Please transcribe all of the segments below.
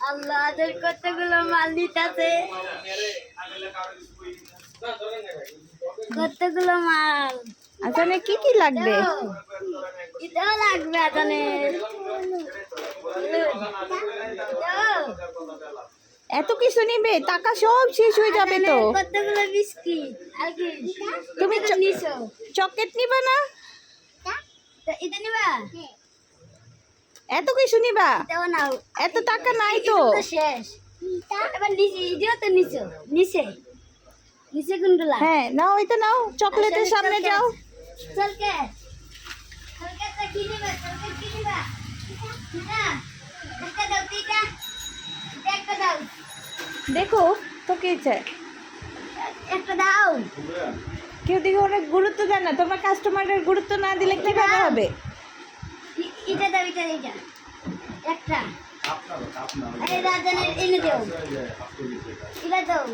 আল্লাহ আদের কতগুলো মাল নিতেছে, কতগুলো মাল। আজানে কি কি লাগবে? এটাও লাগবে আজানের। এত কিছু নিবে, টাকা সব শেষ হয়ে যাবে তো। কতগুলো বিস্কিট আর কি? তুমি নিছো চকলেট নিবা না? এটা নিবা? এত কিছু নিবা? এটাও নাও। এত টাকা নাই তো। শেষ। এবার নিচে ইডিও তো নিছো, নিচে নিচে কোনগুলা? হ্যাঁ নাও, এটা নাও, চকলেটের সামনে যাও। চলকে চলকে তো কি নিবা? চলকে কি নিবা? না একটা দাও, তিনটা একটা দাও, দেখো তো কি চাই। একটা দাও। কেউ দিকে অনেক গুরুত্ব দেয় না, তোমরা কাস্টমারের গুরুত্ব না দিলে কিভাবে হবে? এটা দাও, এটা এটা একটা। আরে রাজানের এনে দাও, এটা দাও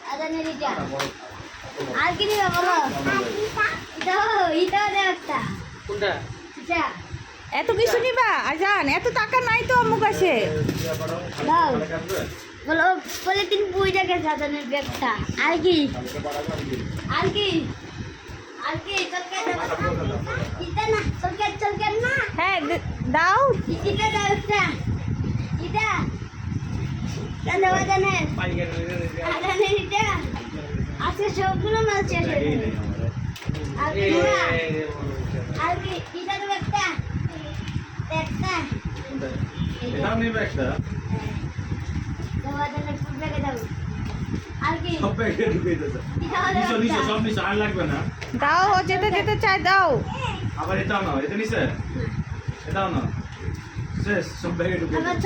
রাজানের এটা। আর কি নিবা বলো? দাও, এটাও দাও একটা। কোনটা? এটা এত কিছু নিবা? আজান এত টাকা নাই তো আমার কাছে। দাও বলো, বলে তিন বুঝে গেছে রাজানের ব্যাগটা। আর কি? আর কি? আর কি? চলকে দাও এটা না, চলকে চলকে না। হ্যাঁ দাও। এটা দাও একটা, এটা দাও রাজানের। রাজানের এটা আজকে সবগুলো মাল শেষ হয়ে যাবে। আর কি নিবা? আর কি? এটা দেবো একটা, একটা এটাও নেবে একটা। দাও রাজানের ফুল ব্যাগে দাও। আর কি? সব ব্যাগে ঢুকে দিতেছে। এটাও দাও নিচে একটা। সব নিচে আর লাগবে না। দাও, ও যেতে যেতে চাই দাও। আবার এটাও নাও, এটা নিচে এটাও নাও। শেষ, সব ব্যাগে ঢুকে দিতেছে। আবার